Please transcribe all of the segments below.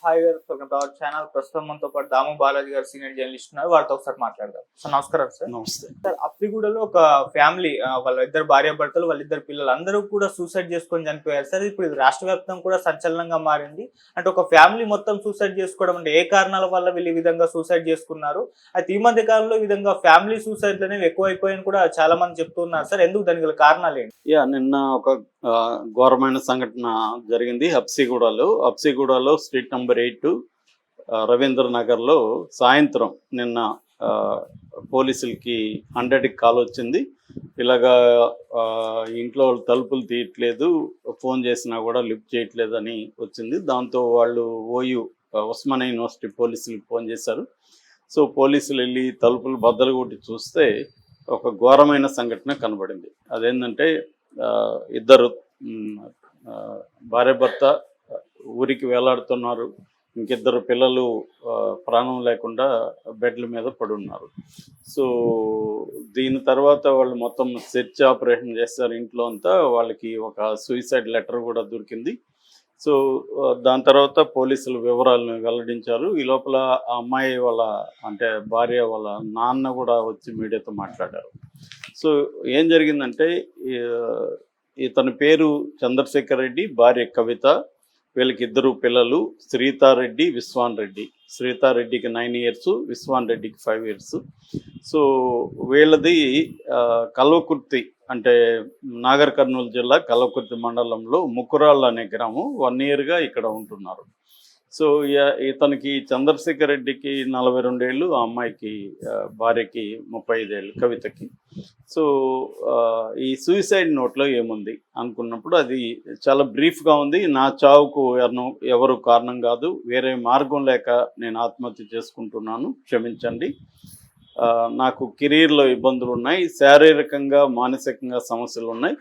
Hi గారు, welcome to our channel. ప్రస్తుతం మనతో పాటు దాము బాలాజీ గారు సీనియర్ జర్నలిస్ట్ ఉన్నారు. వారితో ఒకసారి మాట్లాడదాం. సార్ నమస్కారం సార్. నమస్తే. సార్ అప్పిగూడలో ఒక ఫ్యామిలీ, వాళ్ళ ఇద్దరు భార్యాభర్తలు, వాళ్ళిద్దరు పిల్లలు అందరూ కూడా సూసైడ్ చేసుకొని చనిపోయారు సార్. ఇప్పుడు ఇది రాష్ట్ర వ్యాప్తంగా కూడా సంచలనంగా మారింది. అంటే ఒక ఫ్యామిలీ మొత్తం సూసైడ్ చేసుకోవడం అంటే ఏ కారణాల వల్ల వీళ్ళు ఈ విధంగా సూసైడ్ చేసుకున్నారు? అయితే ఈ మధ్య కాలంలో ఈ విధంగా ఫ్యామిలీ సూసైడ్లు అనేవి ఎక్కువైపోయాయని కూడా చాలా మంది చెప్తున్నారు సార్. ఎందుకు, దానికి గల కారణాలు ఏంటి? నిన్న ఒక ఘోరమైన సంఘటన జరిగింది హబ్సిగూడలో స్ట్రీట్ నెంబర్ 8 రవీంద్ర నగర్లో సాయంత్రం నిన్న పోలీసులకి 100కి కాల్ వచ్చింది. ఇలాగా ఇంట్లో వాళ్ళు తలుపులు తీయట్లేదు, ఫోన్ చేసినా కూడా లిఫ్ట్ చేయట్లేదు అని వచ్చింది. దాంతో వాళ్ళు ఉస్మానియా యూనివర్సిటీ పోలీసులకు ఫోన్ చేశారు. సో పోలీసులు వెళ్ళి తలుపులు బద్దలు కొట్టి చూస్తే ఒక ఘోరమైన సంఘటన కనబడింది. అదేంటంటే ఇద్దరు భార్యాభర్త ఊరికి వేలాడుతున్నారు. ఇంకిద్దరు పిల్లలు ప్రాణం లేకుండా బెడ్ల మీద పడున్నారు. సో దీని తర్వాత వాళ్ళు మొత్తం సెర్చ్ ఆపరేషన్ చేస్తారు ఇంట్లో అంతా. వాళ్ళకి ఒక సూసైడ్ లెటర్ కూడా దొరికింది. సో దాని తర్వాత పోలీసులు వివరాలను వెల్లడించారు. ఈ లోపల ఆ అమ్మాయి వాళ్ళ భార్య వాళ్ళ నాన్న కూడా వచ్చి మీడియాతో మాట్లాడారు. సో ఏం జరిగిందంటే, ఇతని పేరు చంద్రశేఖర్ రెడ్డి, భార్య కవిత. వీళ్ళకి ఇద్దరు పిల్లలు, శ్రీతారెడ్డి, విశ్వాన్ రెడ్డి. శ్రీతారెడ్డికి 9 years, విశ్వాన్ రెడ్డికి 5 years. సో వీళ్ళది కల్వకుర్తి, అంటే నాగర్ కర్నూలు జిల్లా కల్వకుర్తి మండలంలో ముకురాళ్ళు అనే గ్రామం. 1 yearగా ఇక్కడ ఉంటున్నారు. సో ఇతనికి చంద్రశేఖర్ రెడ్డికి 42 ఏళ్ళు, ఆ అమ్మాయికి భార్యకి 35 ఏళ్ళు కవితకి. సో ఈ సూసైడ్ నోట్లో ఏముంది అనుకున్నప్పుడు అది చాలా బ్రీఫ్గా ఉంది. నా చావుకు ఎవరు కారణం కాదు, వేరే మార్గం లేక నేను ఆత్మహత్య చేసుకుంటున్నాను, క్షమించండి. నాకు కెరీర్లో ఇబ్బందులు ఉన్నాయి, శారీరకంగా మానసికంగా సమస్యలు ఉన్నాయి,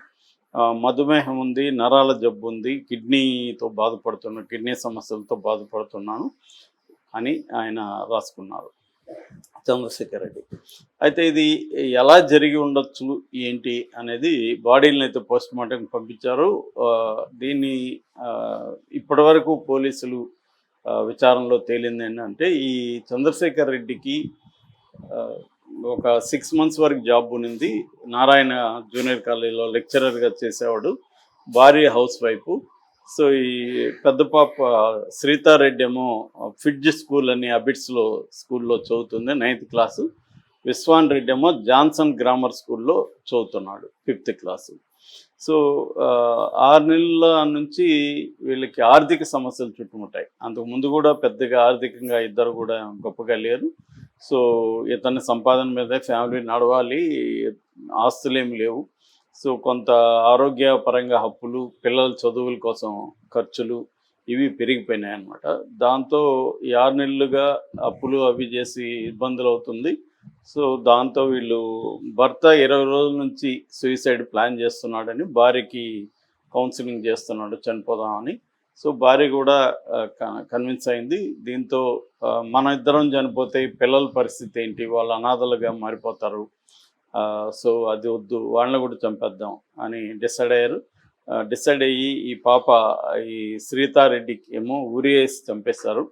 మధుమేహం ఉంది, నరాల జబ్బు ఉంది, కిడ్నీ సమస్యలతో బాధపడుతున్నాను అని ఆయన రాసుకున్నారు, చంద్రశేఖర్ రెడ్డి. అయితే ఇది ఎలా జరిగి ఉండొచ్చు ఏంటి అనేది బాడీలను అయితే పోస్ట్ మార్టం పంపించారు. దీన్ని ఇప్పటి వరకు పోలీసులు విచారణలో తేలింది ఏంటంటే, ఈ చంద్రశేఖర్ రెడ్డికి ఒక 6 months వరకు జాబ్ ఉన్నింది. నారాయణ జూనియర్ కాలేజీలో లెక్చరర్గా చేసేవాడు. భార్య హౌస్ వైఫ్. సో ఈ పెద్ద పాప శ్రీతారెడ్డి ఏమో ఫిడ్జ్ స్కూల్ అని అబిట్స్లో స్కూల్లో చదువుతుంది, 9th class. విశ్వాన్ రెడ్డి ఏమో జాన్సన్ గ్రామర్ స్కూల్లో చదువుతున్నాడు, 5th class. సో 6 నెలల నుంచి వీళ్ళకి ఆర్థిక సమస్యలు చుట్టుముట్టాయి. అంతకుముందు కూడా పెద్దగా ఆర్థికంగా ఇద్దరు కూడా గొప్పగా లేరు. సో ఇతని సంపాదన మీదే ఫ్యామిలీ నడవాలి, ఆస్తులేమి లేవు. సో కొంత ఆరోగ్యపరంగా అప్పులు, పిల్లల చదువుల కోసం ఖర్చులు ఇవి పెరిగిపోయినాయి అన్నమాట. దాంతో ఈ 6 నెలలుగా అప్పులు అవి చేసి ఇబ్బందులు అవుతుంది. సో దాంతో వీళ్ళు భర్త 20 రోజుల నుంచి సూసైడ్ ప్లాన్ చేస్తున్నాడని, భార్యకి కౌన్సిలింగ్ చేస్తున్నాడు చనిపోదామని. సో భార్య కూడా కన్విన్స్ అయింది. దీంతో మన ఇద్దరం చనిపోతే పిల్లల పరిస్థితి ఏంటి, వాళ్ళు అనాథలుగా మారిపోతారు, సో అది వద్దు, వాళ్ళని కూడా చంపేద్దాం అని డిసైడ్ అయ్యి ఈ పాప, ఈ శ్రీతారెడ్డికి ఏమో ఉరి వేసి చంపేశారు,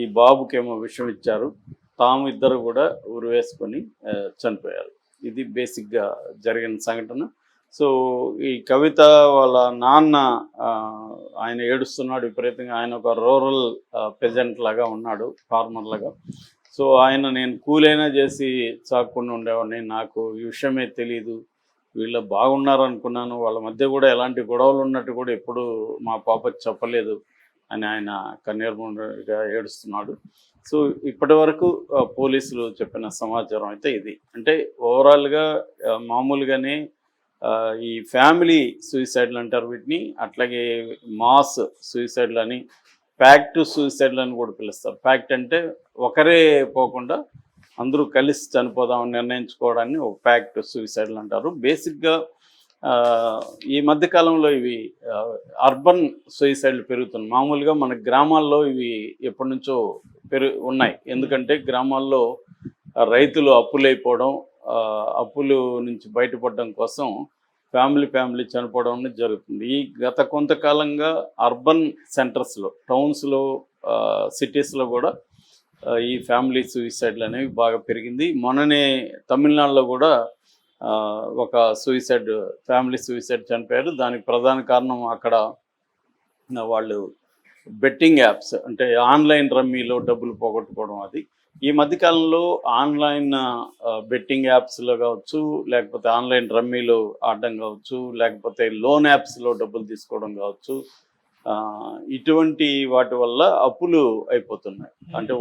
ఈ బాబుకేమో విషం ఇచ్చారు, తాము ఇద్దరు కూడా ఉరి వేసుకొని చనిపోయారు. ఇది బేసిక్గా జరిగిన సంఘటన. సో ఈ కవిత వాళ్ళ నాన్న, ఆయన ఏడుస్తున్నాడు విపరీతంగా. ఆయన ఒక రూరల్ పెజెంట్ లాగా ఉన్నాడు, ఫార్మర్ లాగా. సో ఆయన, నేను కూలైనా చేసి చాకుండా ఉండేవాడిని, నాకు ఈ విషయమే తెలీదు, వీళ్ళు బాగున్నారు అనుకున్నాను, వాళ్ళ మధ్య కూడా ఎలాంటి గొడవలు ఉన్నట్టు కూడా ఎప్పుడు మా పాప చెప్పలేదు అని ఆయన కన్నీరుగా ఏడుస్తున్నాడు. సో ఇప్పటి వరకు పోలీసులు చెప్పిన సమాచారం అయితే ఇది. అంటే ఓవరాల్గా మామూలుగానే ఈ ఫ్యామిలీ సూసైడ్లు అంటారు వీటిని, అట్లాగే మాస్ సూసైడ్లు అని, ప్యాక్ట్ సూసైడ్లు అని కూడా పిలుస్తారు. ప్యాక్ట్ అంటే ఒకరే పోకుండా అందరూ కలిసి చనిపోదామని నిర్ణయించుకోవడాన్ని ఒక ప్యాక్ట్ సూసైడ్లు అంటారు. బేసిక్గా ఈ మధ్యకాలంలో ఇవి అర్బన్ సూసైడ్లు పెరుగుతున్నాయి. మామూలుగా మన గ్రామాల్లో ఇవి ఎప్పటి నుంచో ఉన్నాయి. ఎందుకంటే గ్రామాల్లో రైతులు అప్పులైపోవడం, అప్పులు నుంచి బయటపడడం కోసం ఫ్యామిలీ చనిపోవడం జరుగుతుంది. ఈ గత కొంతకాలంగా అర్బన్ సెంటర్స్లో, టౌన్స్లో సిటీస్లో కూడా ఈ ఫ్యామిలీ సూసైడ్లు అనేవి బాగా పెరిగింది. మొన్ననే తమిళనాడులో కూడా ఒక ఫ్యామిలీ సూసైడ్ చనిపోయారు. దానికి ప్రధాన కారణం అక్కడ వాళ్ళు బెట్టింగ్ యాప్స్, అంటే ఆన్లైన్ రమ్మీలో డబ్బులు పోగొట్టుకోవడం. అది ఈ మధ్యకాలంలో ఆన్లైన్ బెట్టింగ్ యాప్స్లో కావచ్చు, లేకపోతే ఆన్లైన్ రమ్మీలో ఆడడం కావచ్చు, లేకపోతే లోన్ యాప్స్లో డబ్బులు తీసుకోవడం కావచ్చు, ఇటువంటి వాటి వల్ల అప్పులు అయిపోతున్నాయి. అంటే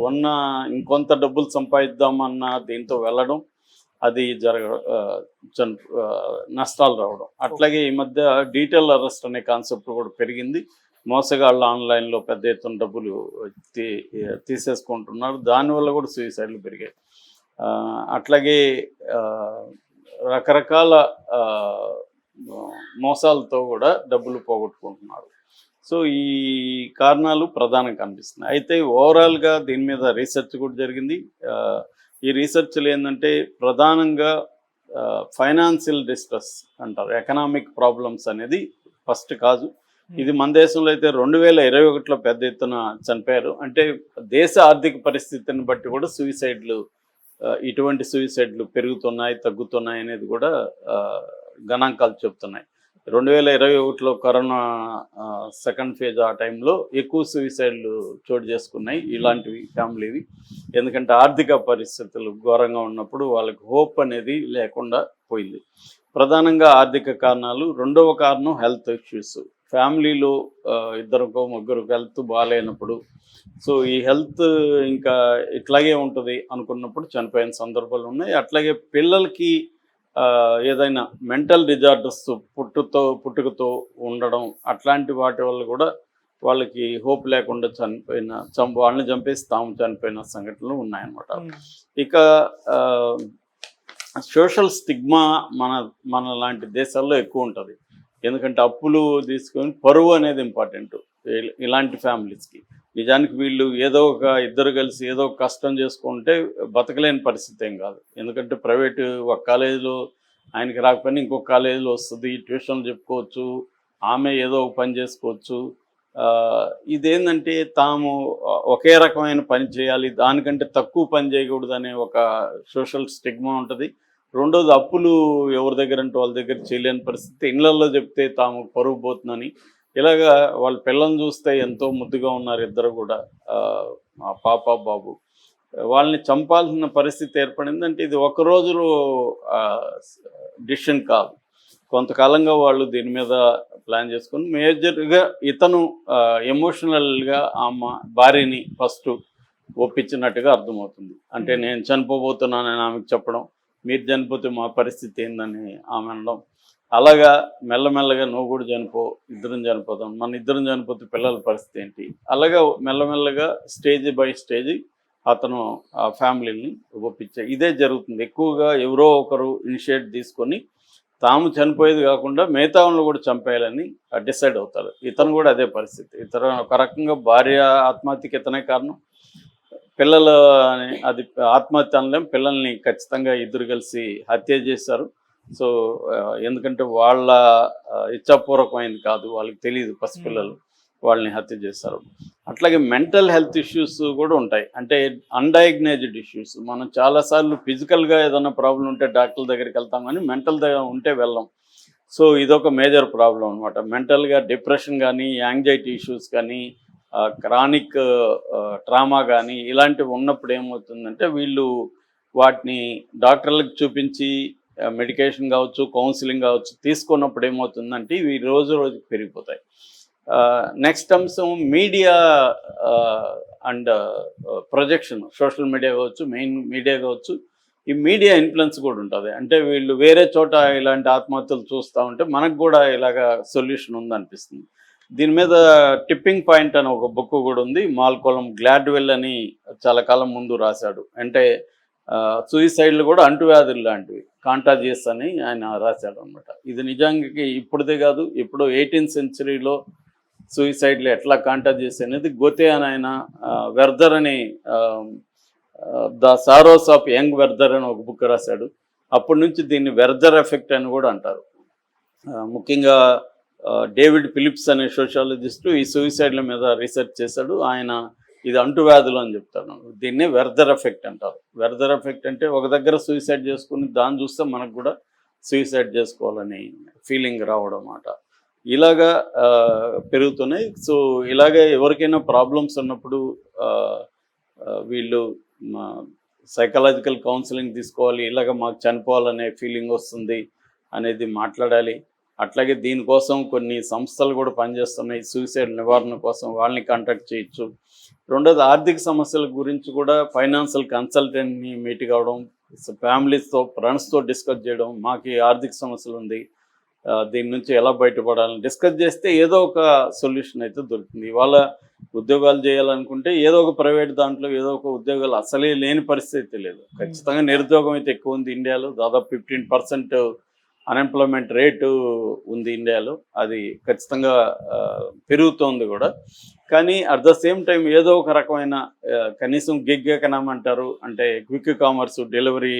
ఇంకొంత డబ్బులు సంపాదిద్దామన్న దీంతో వెళ్ళడం, అది నష్టాలు రావడం. అట్లాగే ఈ మధ్య డీటెయిల్ అరెస్ట్ అనే కాన్సెప్ట్ కూడా పెరిగింది. మోసగాళ్ళు ఆన్లైన్లో పెద్ద ఎత్తున డబ్బులు తీసేసుకుంటున్నారు. దానివల్ల కూడా సూసైడ్లు పెరిగాయి. అట్లాగే రకరకాల మోసాలతో కూడా డబ్బులు పోగొట్టుకుంటున్నారు. సో ఈ కారణాలు ప్రధానంగా కనిపిస్తున్నాయి. అయితే ఓవరాల్గా దీని మీద రీసెర్చ్ కూడా జరిగింది. ఈ రీసెర్చ్లు ఏంటంటే ప్రధానంగా ఫైనాన్షియల్ డిస్ట్రెస్ అంటారు, ఎకనామిక్ ప్రాబ్లమ్స్ అనేది ఫస్ట్ కాజు. ఇది మన దేశంలో అయితే 2021లో పెద్ద ఎత్తున చనిపోయారు. అంటే దేశ ఆర్థిక పరిస్థితిని బట్టి కూడా ఇటువంటి సూసైడ్లు పెరుగుతున్నాయి, తగ్గుతున్నాయి అనేది కూడా గణాంకాలు చెప్తున్నాయి. 2021లో కరోనా సెకండ్ ఫేజ్ ఆ టైంలో ఎక్కువ సూసైడ్లు చోటు చేసుకున్నాయి ఇలాంటివి ఫ్యామిలీవి. ఎందుకంటే ఆర్థిక పరిస్థితులు ఘోరంగా ఉన్నప్పుడు వాళ్ళకి హోప్ అనేది లేకుండా పోయింది. ప్రధానంగా ఆర్థిక కారణాలు. రెండవ కారణం హెల్త్ ఇష్యూస్. ఫ్యామిలీలో ఇద్దరికో ముగ్గురు హెల్త్ బాగాలేనప్పుడు, సో ఈ హెల్త్ ఇంకా ఇట్లాగే ఉంటుంది అనుకున్నప్పుడు చనిపోయిన సందర్భాలు ఉన్నాయి. అట్లాగే పిల్లలకి ఏదైనా మెంటల్ డిజార్డర్స్ పుట్టుకతో ఉండడం, అట్లాంటి వాటి వల్ల కూడా వాళ్ళకి హోప్ లేకుండా వాళ్ళని చంపేసి తాము చనిపోయిన సంఘటనలు ఉన్నాయన్నమాట. ఇక సోషల్ స్టిగ్మా మన లాంటి దేశాల్లో ఎక్కువ ఉంటుంది. ఎందుకంటే అప్పులు తీసుకొని పరువు అనేది ఇంపార్టెంట్ ఇలాంటి ఫ్యామిలీస్కి. నిజానికి వీళ్ళు ఇద్దరు కలిసి ఏదో ఒక కష్టం చేసుకుంటే బతకలేని పరిస్థితి ఏం కాదు. ఎందుకంటే ప్రైవేటు ఒక కాలేజీలో ఆయనకి రాకపోయినా ఇంకొక కాలేజీలో వస్తుంది, ట్యూషన్లు చెప్పుకోవచ్చు, ఆమె ఏదో ఒక పని చేసుకోవచ్చు. ఇదేంటంటే తాము ఒకే రకమైన పని చేయాలి, దానికంటే తక్కువ పని చేయకూడదు అనే ఒక సోషల్ స్టిగ్మా ఉంటుంది. రెండోది అప్పులు ఎవరి దగ్గర అంటే వాళ్ళ దగ్గర చేయలేని పరిస్థితి. ఇళ్లలో చెప్తే తాము పరుగు పోతుందని, ఇలాగా వాళ్ళ పిల్లల్ని చూస్తే ఎంతో ముద్దుగా ఉన్నారు ఇద్దరు కూడా, పాప బాబు, వాళ్ళని చంపాల్సిన పరిస్థితి ఏర్పడింది. అంటే ఇది ఒక రోజులో డిసిషన్ కాదు, కొంతకాలంగా వాళ్ళు దీని మీద ప్లాన్ చేసుకుని మేజర్గా ఇతను ఎమోషనల్గా భార్యని ఫస్ట్ ఒప్పించినట్టుగా అర్థమవుతుంది. అంటే నేను చనిపోబోతున్నానని ఆమెకు చెప్పడం, మీరు చనిపోతే మా పరిస్థితి ఏందని ఆమె అనడం, అలాగా మెల్లమెల్లగా నువ్వు కూడా చనిపో, ఇద్దరం చనిపోతాం, మన ఇద్దరం చనిపోతే పిల్లల పరిస్థితి ఏంటి, అలాగా మెల్లమెల్లగా స్టేజ్ బై స్టేజ్ అతను ఆ ఫ్యామిలీని ఒప్పించే ఇదే జరుగుతుంది. ఎక్కువగా ఎవరో ఒకరు ఇనిషియేట్ తీసుకొని తాము చనిపోయేది కాకుండా మిగతా వాళ్ళు కూడా చంపేయాలని డిసైడ్ అవుతారు. ఇతను కూడా అదే పరిస్థితి. ఇతను ఒక రకంగా భార్య ఆత్మహత్యకి ఇతనే కారణం, పిల్లలు అది ఆత్మహత్య అనలేం, పిల్లల్ని ఖచ్చితంగా ఇద్దరు కలిసి హత్య చేశారు. సో ఎందుకంటే వాళ్ళ ఇచ్ఛాపూర్వకమైంది కాదు, వాళ్ళకి తెలియదు, పసిపిల్లలు, వాళ్ళని హత్య చేశారు. అట్లాగే మెంటల్ హెల్త్ ఇష్యూస్ కూడా ఉంటాయి. అంటే అన్డయాగ్నైజ్డ్ ఇష్యూస్. మనం చాలాసార్లు ఫిజికల్గా ఏదైనా ప్రాబ్లం ఉంటే డాక్టర్ల దగ్గరికి వెళ్తాం, కానీ మెంటల్ దగ్గర ఉంటే వెళ్ళాం. సో ఇదొక మేజర్ ప్రాబ్లం అనమాట. మెంటల్గా డిప్రెషన్ కానీ, యాంగ్జైటీ ఇష్యూస్ కానీ, క్రానిక్ ట్రామా కానీ ఇలాంటివి ఉన్నప్పుడు ఏమవుతుందంటే వీళ్ళు వాటిని డాక్టర్లకు చూపించి మెడికేషన్ కావచ్చు, కౌన్సిలింగ్ కావచ్చు తీసుకున్నప్పుడు ఏమవుతుందంటే ఇవి రోజు రోజుకి పెరిగిపోతాయి. నెక్స్ట్ అంశం media and projection. Social media కావచ్చు, మెయిన్ మీడియా కావచ్చు, ఈ మీడియా ఇన్ఫ్లుయెన్స్ కూడా ఉంటుంది. అంటే వీళ్ళు వేరే చోట ఇలాంటి ఆత్మహత్యలు చూస్తూ ఉంటే మనకు కూడా ఇలాగ సొల్యూషన్ ఉందనిపిస్తుంది. దీని మీద టిప్పింగ్ పాయింట్ అని ఒక బుక్ కూడా ఉంది. మాల్కోలం గ్లాడ్వెల్ అని చాలా కాలం ముందు రాశాడు. అంటే సూయిసైడ్లు కూడా అంటువ్యాధులు లాంటివి, కాంటాజియస్ అని ఆయన రాశాడు అనమాట. ఇది నిజానికి ఇప్పుడుదే కాదు, ఇప్పుడు 18th centuryలో సూయిసైడ్లు ఎట్లా కాంటాజియస్ అనేది గోతే అని ఆయన వెర్దర్ అని ద సారోస్ ఆఫ్ యంగ్ వెర్దర్ అని ఒక బుక్ రాశాడు. అప్పటి నుంచి దీన్ని వెర్దర్ ఎఫెక్ట్ అని కూడా అంటారు. ముఖ్యంగా డేవిడ్ ఫిలిప్స్ అనే సోషాలజిస్టు ఈ సూయిసైడ్ల మీద రీసెర్చ్ చేశాడు. ఆయన ఇది అంటువ్యాధులు అని చెప్తాను. దీన్నే వెర్దర్ ఎఫెక్ట్ అంటారు. వెర్దర్ ఎఫెక్ట్ అంటే ఒక దగ్గర సూసైడ్ చేసుకుని దాన్ని చూస్తే మనకు కూడా సూసైడ్ చేసుకోవాలని ఫీలింగ్ రావడం అన్నమాట. ఇలాగా పెరుగుతున్నాయి. సో ఇలాగే ఎవరికైనా ప్రాబ్లమ్స్ ఉన్నప్పుడు వీళ్ళు సైకలాజికల్ కౌన్సిలింగ్ తీసుకోవాలి. ఇలాగ మాకు చనిపోవాలనే ఫీలింగ్ వస్తుంది అనేది మాట్లాడాలి. అట్లాగే దీనికోసం కొన్ని సంస్థలు కూడా పనిచేస్తున్నాయి. సూసైడ్ నివారణ కోసం వాళ్ళని కాంటాక్ట్ చేయొచ్చు. రెండోది ఆర్థిక సమస్యల గురించి కూడా ఫైనాన్షియల్ కన్సల్టెంట్ని మీట్ కావడం, ఫ్యామిలీస్తో ఫ్రెండ్స్తో డిస్కస్ చేయడం. మాకు ఈ ఆర్థిక సమస్యలు ఉంది, దీని నుంచి ఎలా బయటపడాలని డిస్కస్ చేస్తే ఏదో ఒక సొల్యూషన్ అయితే దొరుకుతుంది. ఇవాళ ఉద్యోగాలు చేయాలనుకుంటే ఏదో ఒక ప్రైవేట్ దాంట్లో ఏదో ఒక ఉద్యోగాలు అసలే లేని పరిస్థితి లేదు. ఖచ్చితంగా నిరుద్యోగం అయితే ఎక్కువ ఉంది ఇండియాలో. దాదాపు 15% అన్ఎంప్లాయ్మెంట్ రేటు ఉంది ఇండియాలో. అది ఖచ్చితంగా పెరుగుతోంది కూడా. కానీ అట్ ద సేమ్ టైం ఏదో ఒక రకమైన కనీసం గిగ్ ఎకనామీ అంటారు, అంటే క్విక్ కామర్స్, డెలివరీ